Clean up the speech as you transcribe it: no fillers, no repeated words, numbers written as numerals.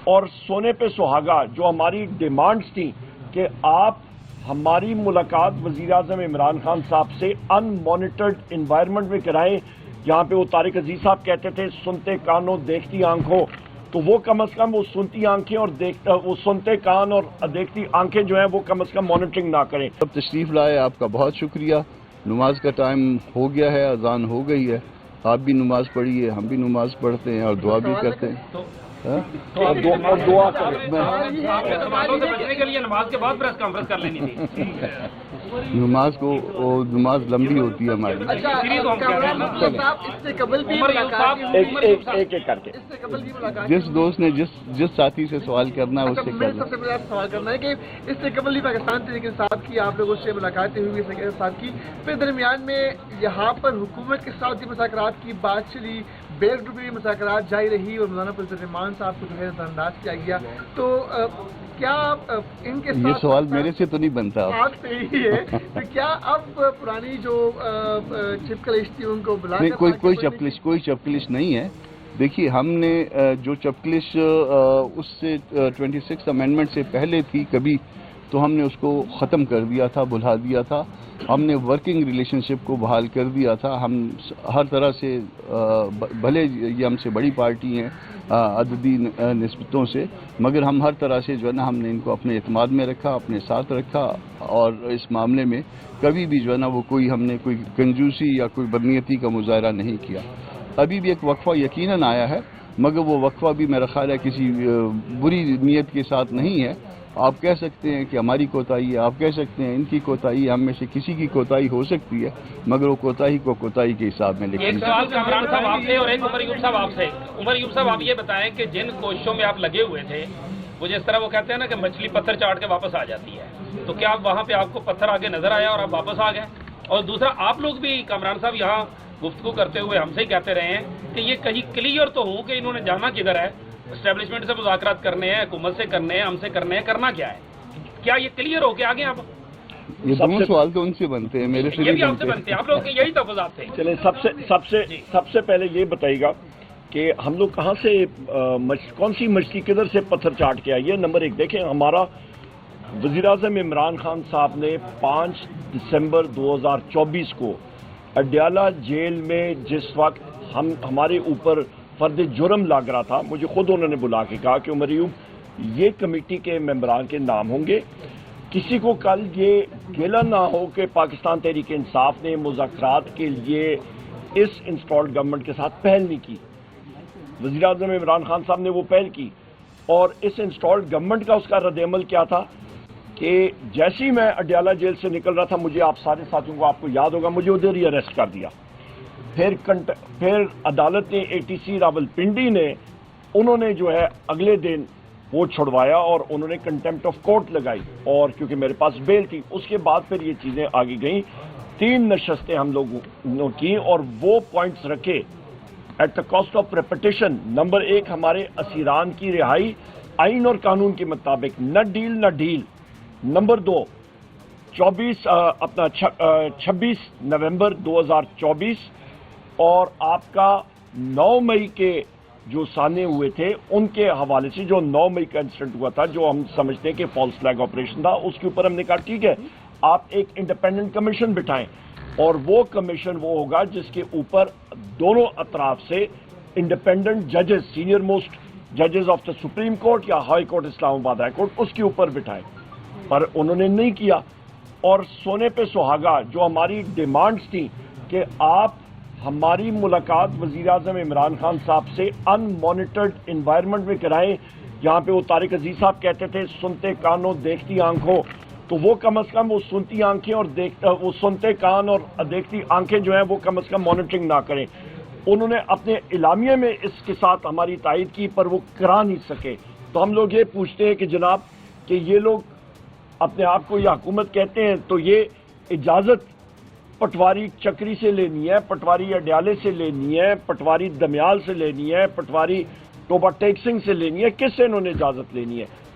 اور سونے پہ سہاگا جو ہماری ڈیمانڈز تھیں کہ آپ ہماری ملاقات وزیر اعظم عمران خان صاحب سے ان مانیٹرڈ انوائرمنٹ میں کرائیں. یہاں پہ وہ طارق عزیز صاحب کہتے تھے سنتے کانوں دیکھتی آنکھوں، تو وہ کم از کم وہ سنتی آنکھیں اور وہ سنتے کان اور دیکھتی آنکھیں جو ہیں وہ کم از کم مانیٹرنگ نہ کریں. اب تشریف لائے، آپ کا بہت شکریہ. نماز کا ٹائم ہو گیا ہے، اذان ہو گئی ہے. آپ بھی نماز پڑھیے، ہم بھی نماز پڑھتے ہیں اور دعا بھی کرتے ہیں. دعا کریں. نماز کے بعد پریس کانفرنس کر لینی تھی. نماز لمبی ہوتی ہے ہماری. ایک کر کے جس دوست نے جس ساتھی سے سوال کرنا ہے اس سے کرنا. سب سے پہلے سوال کرنا ہے کہ اس سے قبل بھی پاکستان تحریک انصاف کی آپ لوگوں سے ملاقاتیں ہوئی ساتھ کی، پھر درمیان میں یہاں پر حکومت کے ساتھ بھی مذاکرات کی بات چلی، بیک گروپ میں مذاکرات جاری رہی اور مولانا فضل الرحمان صاحب کو جو ہے نظر انداز کیا گیا. تو کیا ان کے ساتھ یہ سوال میرے سے تو نہیں بنتا. آپ سے ہی ہے تو کیا اب پرانی جو چپکلش تھی ان کو بلا کر کوئی چپکلش نہیں ہے. دیکھیے ہم نے جو چپکلش اس سے 26 امینڈمنٹ سے پہلے تھی کبھی، تو ہم نے اس کو ختم کر دیا تھا، بھلا دیا تھا. ہم نے ورکنگ ریلیشن شپ کو بحال کر دیا تھا. ہم ہر طرح سے بھلے یہ ہم سے بڑی پارٹی ہیں عددی نسبتوں سے، مگر ہم ہر طرح سے جو ہے نا ہم نے ان کو اپنے اعتماد میں رکھا، اپنے ساتھ رکھا، اور اس معاملے میں کبھی بھی جو ہے نا وہ ہم نے کوئی کنجوسی یا کوئی بدنیتی کا مظاہرہ نہیں کیا. ابھی بھی ایک وقفہ یقیناً آیا ہے، مگر وہ وقفہ بھی میرا خیال ہے کسی بری نیت کے ساتھ نہیں ہے. آپ کہہ سکتے ہیں کہ ہماری کوتاہی ہے، آپ کہہ سکتے ہیں ان کی کوتاہی ہے، ہم میں سے کسی کی کوتاہی ہو سکتی ہے، مگر وہ کوتاہی کو کوتاہی کے حساب میں لکھیں. ایک سوال کامران صاحب آپ سے اور ایک عمر ایوب صاحب آپ سے. عمر ایوب صاحب آپ یہ بتائیں کہ جن کوششوں میں آپ لگے ہوئے تھے، وہ جس طرح وہ کہتے ہیں نا کہ مچھلی پتھر چاٹ کے واپس آ جاتی ہے، تو کیا آپ وہاں پہ آپ کو پتھر آگے نظر آیا اور آپ واپس آ گئے؟ اور دوسرا آپ لوگ بھی کامران صاحب یہاں گفتگو کرتے ہوئے ہم سے ہی کہتے رہے ہیں کہ یہ کہیں کلیئر تو ہوں کہ انہوں نے جانا کدھر ہے، اسٹیبلشمنٹ سے مذاکرات کرنے ہیں، حکومت سے کرنے ہیں، ہم سے کرنے ہیں، کرنا کیا ہے؟ کیا یہ کلیئر ہو کے آگے آپ؟ یہ دونوں سوال تو ان سے بنتے ہیں، میرے سے یہ بھی آپ سے بنتے ہیں، آپ لوگوں کے یہی تفاضلات تھے. چلیں سب سے پہلے یہ بتائیے گا کہ ہم لوگ کہاں سے کون سی مچھلی کدھر سے پتھر چاٹ کے آئی ہے. نمبر ایک دیکھیں، ہمارا وزیر اعظم عمران خان صاحب نے 5 دسمبر 2024 کو اڈیالہ جیل میں جس وقت ہمارے اوپر فرد جرم لگ رہا تھا، مجھے خود انہوں نے بلا کے کہا کہ عمر ایوب یہ کمیٹی کے ممبران کے نام ہوں گے، کسی کو کل یہ گلہ نہ ہو کہ پاکستان تحریک انصاف نے مذاکرات کے لیے اس انسٹالڈ گورنمنٹ کے ساتھ پہل نہیں کی. وزیر اعظم عمران خان صاحب نے وہ پہل کی، اور اس انسٹالڈ گورنمنٹ کا اس کا رد عمل کیا تھا کہ جیسے ہی میں اڈیالہ جیل سے نکل رہا تھا، مجھے آپ سارے ساتھیوں کو آپ کو یاد ہوگا مجھے ادھر ہی اریسٹ کر دیا. پھر عدالت نے ATC راولپنڈی نے انہوں نے جو ہے اگلے دن وہ چھڑوایا اور انہوں نے کنٹمپٹ آف کورٹ لگائی، اور کیونکہ میرے پاس بیل تھی. اس کے بعد پھر یہ چیزیں آگے گئیں. 3 نشستیں ہم لوگوں نے کی اور وہ پوائنٹس رکھے at the cost of repetition. Number 1 ہمارے اسیران کی رہائی آئین اور قانون کے مطابق، نہ ڈیل نہ ڈھیل. نمبر 2 26 نومبر 2024 اور آپ کا 9 مئی کے جو سانے ہوئے تھے ان کے حوالے سے، جو 9 مئی کا انسیڈنٹ ہوا تھا جو ہم سمجھتے ہیں کہ فالس فلیگ آپریشن تھا، اس کے اوپر ہم نے کہا ٹھیک ہے آپ ایک انڈیپینڈنٹ کمیشن بٹھائیں، اور وہ کمیشن وہ ہوگا جس کے اوپر دونوں اطراف سے انڈیپینڈنٹ ججز، سینئر موسٹ ججز آف دا سپریم کورٹ یا ہائی کورٹ اسلام آباد ہائی کورٹ، اس کے اوپر بٹھائیں. پر انہوں نے نہیں کیا. اور سونے پہ سہاگا جو ہماری ڈیمانڈز تھیں کہ آپ ہماری ملاقات وزیر اعظم عمران خان صاحب سے ان مانیٹرڈ انوائرمنٹ میں کرائیں. یہاں پہ وہ طارق عزیز صاحب کہتے تھے سنتے کانوں دیکھتی آنکھوں، تو وہ کم از کم وہ سنتی آنکھیں اور وہ سنتے کان اور دیکھتی آنکھیں جو ہیں وہ کم از کم مانیٹرنگ نہ کریں. انہوں نے اپنے اعلامیے میں اس کے ساتھ ہماری تائید کی، پر وہ کرا نہیں سکے. تو ہم لوگ یہ پوچھتے ہیں کہ جناب کہ یہ لوگ اپنے آپ کو یہ حکومت کہتے ہیں، تو یہ اجازت پٹواری چکری سے لینی ہے، پٹواری اڈیالے سے لینی ہے، پٹواری دمیال سے لینی ہے، پٹواری ٹوبا ٹیک سنگھ سے لینی ہے، کس سے انہوں نے اجازت لینی ہے؟